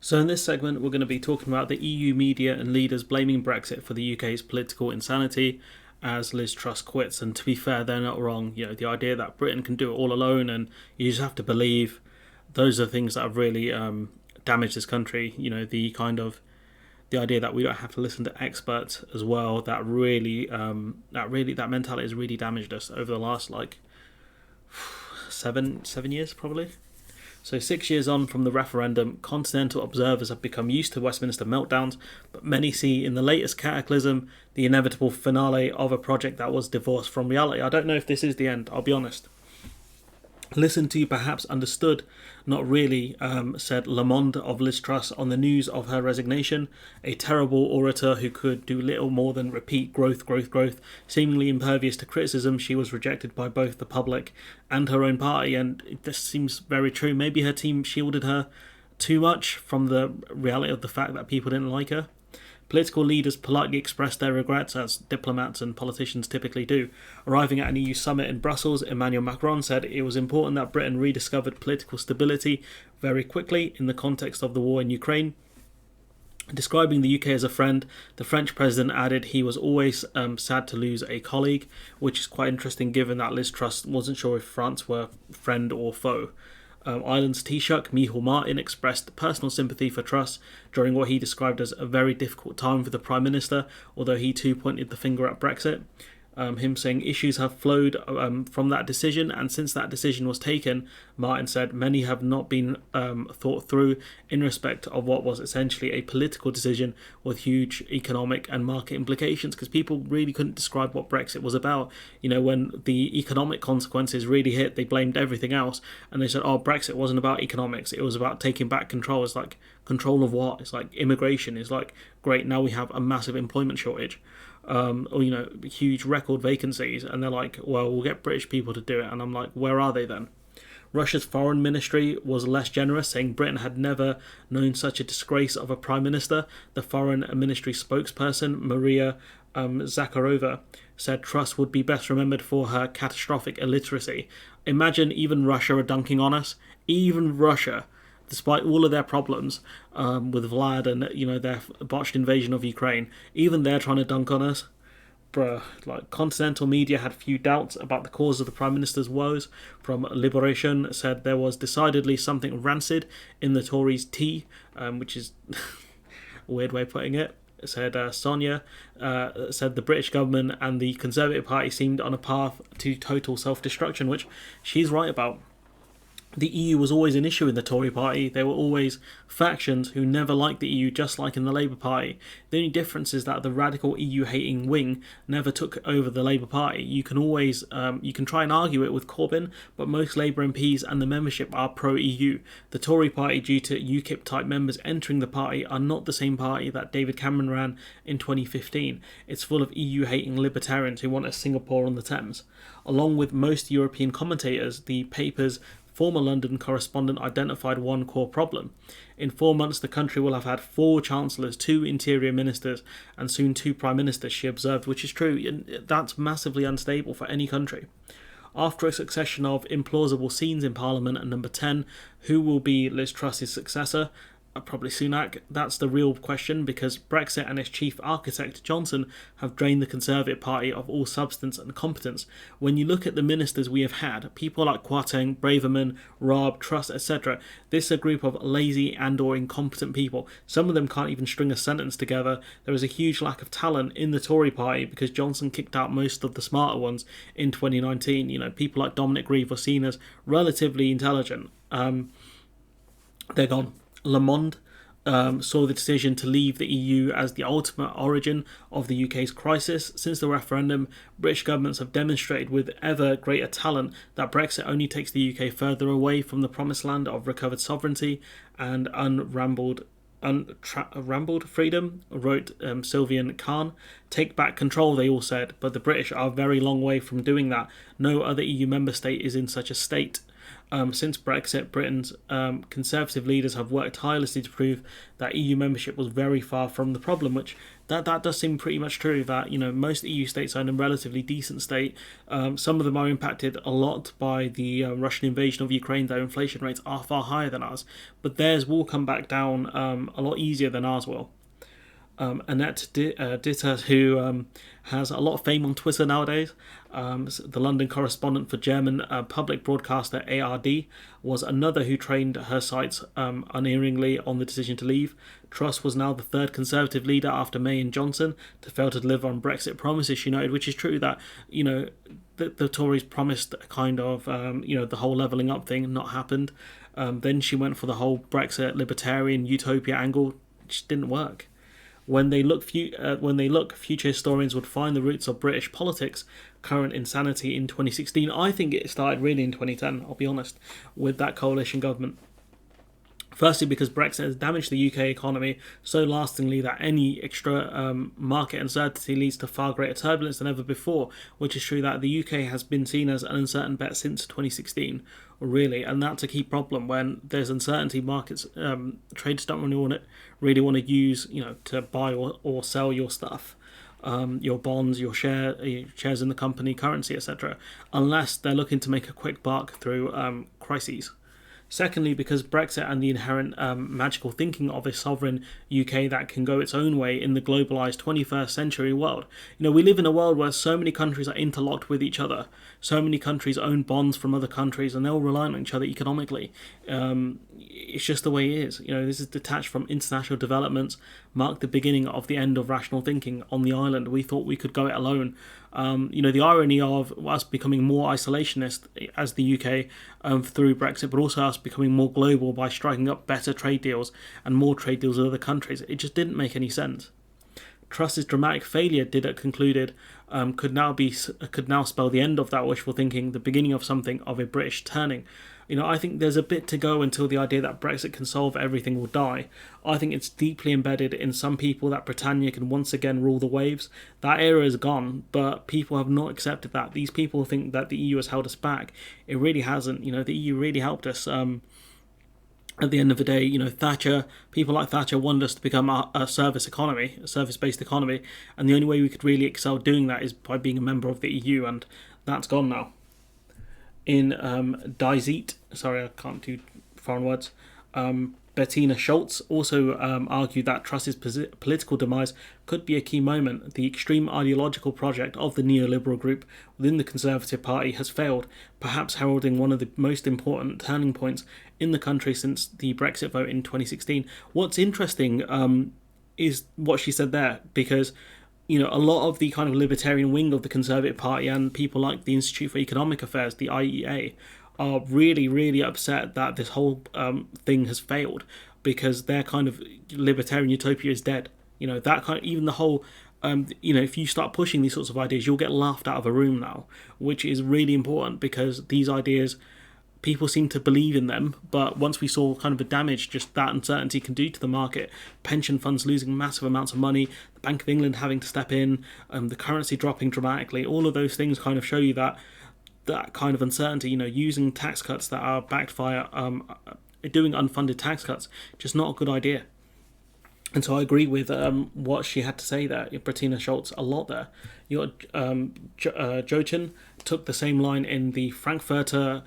So, in this segment, we're going to be talking about the EU media and leaders blaming Brexit for the UK's political insanity as Liz Truss quits. And to be fair, they're not wrong. The idea that Britain can do it all alone and you just have to believe, those are things that have really damaged this country. The idea that we don't have to listen to experts as well, that mentality has really damaged us over the last seven years probably. So 6 years on from the referendum, continental observers have become used to Westminster meltdowns, but many see in the latest cataclysm the inevitable finale of a project that was divorced from reality. I don't know if this is the end, I'll be honest. Listened to, perhaps understood, not really, said Le Monde of Liz Truss on the news of her resignation. A terrible orator who could do little more than repeat growth, growth, growth, seemingly impervious to criticism. She was rejected by both the public and her own party, and this seems very true. Maybe her team shielded her too much from the reality of the fact that people didn't like her. Political leaders politely expressed their regrets, as diplomats and politicians typically do. Arriving at an EU summit in Brussels, Emmanuel Macron said it was important that Britain rediscovered political stability very quickly in the context of the war in Ukraine. Describing the UK as a friend, the French president added he was always sad to lose a colleague, which is quite interesting given that Liz Truss wasn't sure if France were friend or foe. Ireland's Taoiseach Micheál Martin expressed personal sympathy for Truss during what he described as a very difficult time for the Prime Minister, although he too pointed the finger at Brexit. Him saying issues have flowed from that decision, and since that decision was taken, Martin said many have not been thought through in respect of what was essentially a political decision with huge economic and market implications, because people really couldn't describe what Brexit was about. When the economic consequences really hit, they blamed everything else, and they said, oh, Brexit wasn't about economics, it was about taking back control. It's like, control of what? It's like immigration. It's like, great, now we have a massive employment shortage. Huge record vacancies, and they're like, well, we'll get British people to do it. And I'm like, where are they then? Russia's foreign ministry was less generous, saying Britain had never known such a disgrace of a prime minister. The foreign ministry spokesperson, Maria Zakharova, said Truss would be best remembered for her catastrophic illiteracy. Imagine even Russia are dunking on us. Even Russia, despite all of their problems with Vlad and their botched invasion of Ukraine, even they're trying to dunk on us. Bruh, continental media had few doubts about the cause of the Prime Minister's woes. From Liberation said there was decidedly something rancid in the Tories' tea, which is a weird way of putting it. Said Sonia, said the British government and the Conservative Party seemed on a path to total self-destruction, which she's right about. The EU was always an issue in the Tory party. There were always factions who never liked the EU, just like in the Labour Party. The only difference is that the radical EU-hating wing never took over the Labour Party. You can always, you can try and argue it with Corbyn, but most Labour MPs and the membership are pro-EU. The Tory party, due to UKIP-type members entering the party, are not the same party that David Cameron ran in 2015. It's full of EU-hating libertarians who want a Singapore on the Thames. Along with most European commentators, the paper's former London correspondent identified one core problem. In 4 months, the country will have had 4 chancellors, 2 interior ministers, and soon 2 prime ministers, she observed, which is true. And that's massively unstable for any country. After a succession of implausible scenes in Parliament at number 10, who will be Liz Truss's successor? Probably Sunak. That's the real question, because Brexit and its chief architect Johnson have drained the Conservative Party of all substance and competence. When you look at the ministers we have had, people like Kwarteng, Braverman, Raab, Truss, etc., this is a group of lazy and or incompetent people. Some of them can't even string a sentence together. There is a huge lack of talent in the Tory party because Johnson kicked out most of the smarter ones in 2019. People like Dominic Grieve were seen as relatively intelligent. They're gone. Le Monde saw the decision to leave the EU as the ultimate origin of the UK's crisis. Since the referendum, British governments have demonstrated with ever greater talent that Brexit only takes the UK further away from the promised land of recovered sovereignty and unrambled freedom, wrote Sylvian Khan. Take back control, they all said, but the British are a very long way from doing that. No other EU member state is in such a state. Since Brexit, Britain's Conservative leaders have worked tirelessly to prove that EU membership was very far from the problem, which that does seem pretty much true, that most EU states are in a relatively decent state. Some of them are impacted a lot by the Russian invasion of Ukraine. Their inflation rates are far higher than ours, but theirs will come back down a lot easier than ours will. Annette Ditter, who has a lot of fame on Twitter nowadays, the London correspondent for German public broadcaster ARD, was another who trained her sights unerringly on the decision to leave. Truss was now the third Conservative leader after May and Johnson to fail to deliver on Brexit promises, she noted, which is true that, the Tories promised a kind of, the whole levelling up thing, not happened. Then she went for the whole Brexit libertarian utopia angle, which didn't work. When they look, future historians would find the roots of British politics' current insanity in 2016. I think it started really in 2010, I'll be honest, with that coalition government. Firstly, because Brexit has damaged the UK economy so lastingly that any extra market uncertainty leads to far greater turbulence than ever before, which is true that the UK has been seen as an uncertain bet since 2016, really, and that's a key problem. When there's uncertainty, markets, traders don't really want to use, to buy or sell your stuff. Your bonds, your shares in the company, currency, etc., unless they're looking to make a quick buck through crises. Secondly, because Brexit and the inherent magical thinking of a sovereign UK that can go its own way in the globalised 21st century world. We live in a world where so many countries are interlocked with each other. So many countries own bonds from other countries and they're all relying on each other economically. It's just the way it is. This is detached from international developments, marked the beginning of the end of rational thinking on the island. We thought we could go it alone. The irony of us becoming more isolationist as the UK through Brexit, but also us becoming more global by striking up better trade deals and more trade deals with other countries. It just didn't make any sense. Truss's dramatic failure, Didat concluded, could now spell the end of that wishful thinking, the beginning of something of a British turning. I think there's a bit to go until the idea that Brexit can solve everything will die. I think it's deeply embedded in some people that Britannia can once again rule the waves. That era is gone, but people have not accepted that. These people think that the EU has held us back. It really hasn't. The EU really helped us. At the end of the day, people like Thatcher wanted us to become a service-based economy, and the only way we could really excel doing that is by being a member of the EU, and that's gone now. In Dizet, sorry, I can't do foreign words, Bettina Schultz also argued that Truss's political demise could be a key moment. The extreme ideological project of the neoliberal group within the Conservative Party has failed, perhaps heralding one of the most important turning points in the country since the Brexit vote in 2016. What's interesting is what she said there, because a lot of the kind of libertarian wing of the Conservative Party and people like the Institute for Economic Affairs, the IEA, are really, really upset that this whole thing has failed, because their kind of libertarian utopia is dead. That kind of, even the whole, if you start pushing these sorts of ideas, you'll get laughed out of a room now, which is really important, because these ideas, people seem to believe in them, but once we saw kind of the damage just that uncertainty can do to the market, pension funds losing massive amounts of money, the Bank of England having to step in, the currency dropping dramatically, all of those things kind of show you that kind of uncertainty, using tax cuts that are backed via doing unfunded tax cuts, just not a good idea. And so I agree with what she had to say there, Bettina Schultz, a lot there. Jochen took the same line in the Frankfurter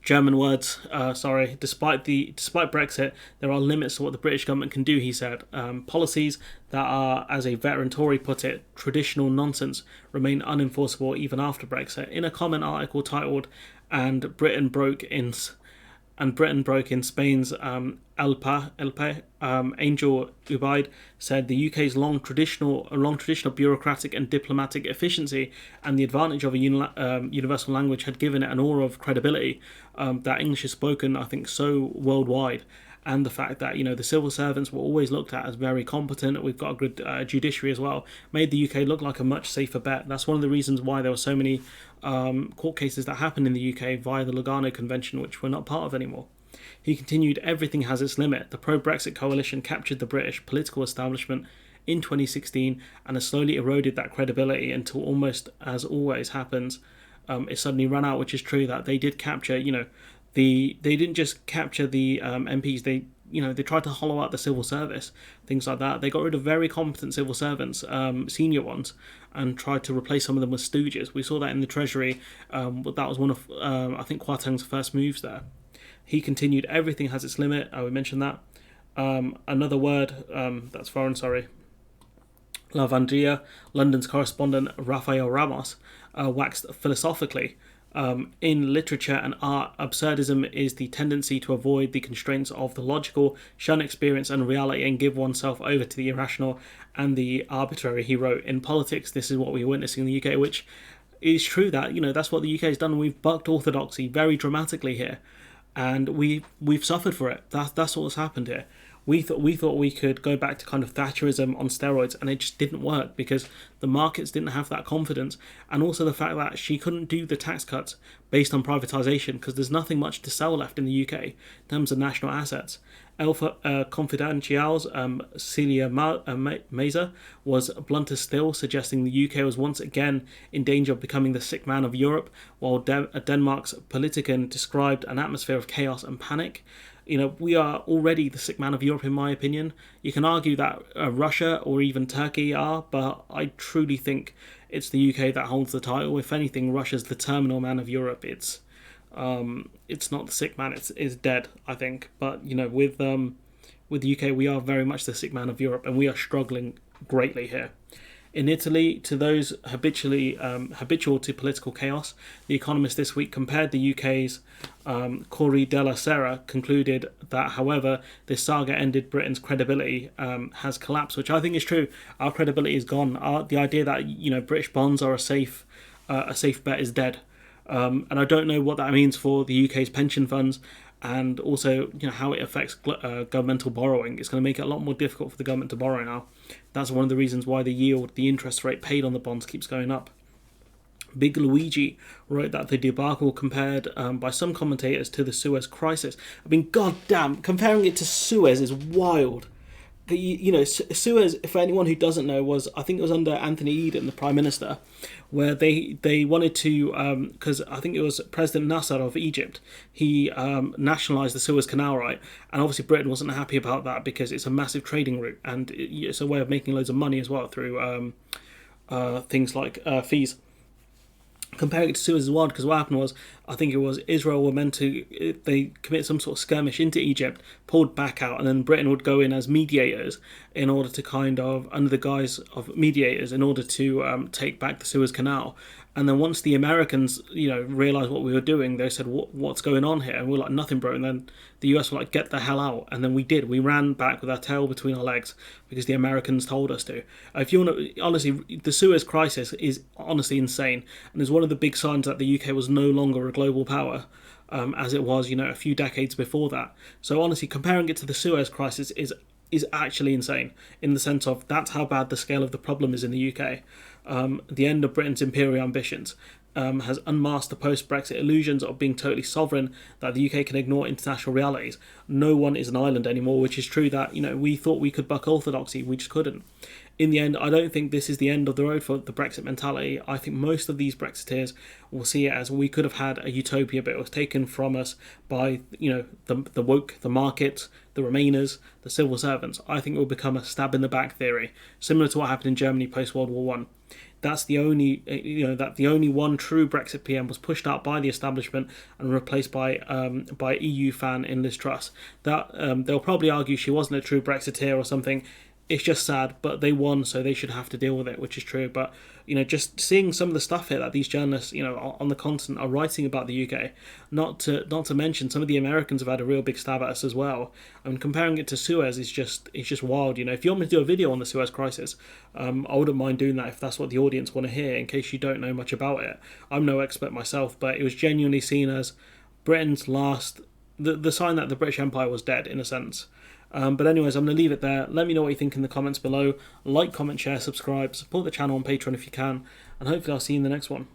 German words, despite Brexit, there are limits to what the British government can do, he said. Policies that are, as a veteran Tory put it, traditional nonsense, remain unenforceable even after Brexit. In a comment article titled "And Britain broke in Spain's Elpe, Angel Ubaid said the UK's long traditional bureaucratic and diplomatic efficiency and the advantage of a universal language had given it an aura of credibility that English is spoken, I think, so worldwide. And the fact that, the civil servants were always looked at as very competent, we've got a good judiciary as well, made the UK look like a much safer bet. That's one of the reasons why there were so many court cases that happened in the UK via the Lugano Convention, which we're not part of anymore. He continued, everything has its limit. The pro-Brexit coalition captured the British political establishment in 2016 and has slowly eroded that credibility until, almost as always happens, it suddenly ran out, which is true that they did capture, they didn't just capture the MPs. They tried to hollow out the civil service, things like that. They got rid of very competent civil servants, senior ones, and tried to replace some of them with stooges. We saw that in the Treasury. That was one of I think Kwarteng's first moves there. He continued, everything has its limit. We mentioned that. Another word that's foreign, sorry. Lavandria, London's correspondent Rafael Ramos, waxed philosophically. In literature and art, absurdism is the tendency to avoid the constraints of the logical, shun experience and reality, and give oneself over to the irrational and the arbitrary, he wrote. In politics, this is what we're witnessing in the UK, which is true that, that's what the UK has done. We've bucked orthodoxy very dramatically here, and we've suffered for it. That's what's happened here. We thought we could go back to kind of Thatcherism on steroids, and it just didn't work because the markets didn't have that confidence, and also the fact that she couldn't do the tax cuts based on privatisation because there's nothing much to sell left in the UK in terms of national assets. Alpha Confidential's Celia Mazer was blunter still, suggesting the UK was once again in danger of becoming the sick man of Europe, while Denmark's Politiken described an atmosphere of chaos and panic. We are already the sick man of Europe, in my opinion. You can argue that Russia or even Turkey are, but I truly think it's the UK that holds the title. If anything, Russia's the terminal man of Europe. It's not the sick man; it's dead, I think. But with the UK, we are very much the sick man of Europe, and we are struggling greatly here. In Italy, to those habitual to political chaos, The Economist this week compared the UK's Corriere della Sera, concluded that, however, this saga ended, Britain's credibility has collapsed, which I think is true. Our credibility is gone. The idea that British bonds are a safe bet is dead, and I don't know what that means for the UK's pension funds. And also, how it affects governmental borrowing. It's going to make it a lot more difficult for the government to borrow now. That's one of the reasons why the interest rate paid on the bonds keeps going up. Big Luigi wrote that the debacle compared by some commentators to the Suez crisis. I mean, goddamn, comparing it to Suez is wild. Suez, for anyone who doesn't know, I think it was under Anthony Eden, the Prime Minister, where they wanted to, because I think it was President Nasser of Egypt, he nationalised the Suez Canal, right? And obviously Britain wasn't happy about that because it's a massive trading route and it's a way of making loads of money as well through things like fees. Comparing it to Suez as well, because what happened was, I think it was Israel were meant to, they commit some sort of skirmish into Egypt, pulled back out, and then Britain would go in as mediators in order to kind of, under the guise of mediators, in order to take back the Suez Canal. And then once the Americans, realised what we were doing, they said, what's going on here? And we were like, nothing, bro. And then the US were like, get the hell out. And then we did. We ran back with our tail between our legs because the Americans told us to. If you want to, honestly, the Suez crisis is honestly insane. And it's one of the big signs that the UK was no longer a global power, as it was, a few decades before that. So honestly, comparing it to the Suez crisis is actually insane in the sense of that's how bad the scale of the problem is in the UK. The end of Britain's imperial ambitions has unmasked the post-Brexit illusions of being totally sovereign, that the UK can ignore international realities. No one is an island anymore, which is true that, we thought we could buck orthodoxy, we just couldn't. In the end, I don't think this is the end of the road for the Brexit mentality. I think most of these Brexiteers will see it as we could have had a utopia, but it was taken from us by, the woke, the market, the Remainers, the civil servants. I think it will become a stab in the back theory, similar to what happened in Germany post-World War One. That's the only, that the only one true Brexit PM was pushed out by the establishment and replaced by EU fan in Liz Truss. That they'll probably argue she wasn't a true Brexiteer or something. It's just sad, but they won, so they should have to deal with it, which is true. But, just seeing some of the stuff here that these journalists, on the continent are writing about the UK, not to mention some of the Americans have had a real big stab at us as well. I mean, comparing it to Suez is just wild. If you want me to do a video on the Suez crisis, I wouldn't mind doing that if that's what the audience want to hear, in case you don't know much about it. I'm no expert myself, but it was genuinely seen as Britain's last, the sign that the British Empire was dead, in a sense. But anyways, I'm going to leave it there. Let me know what you think in the comments below. Like, comment, share, subscribe, support the channel on Patreon if you can, and hopefully I'll see you in the next one.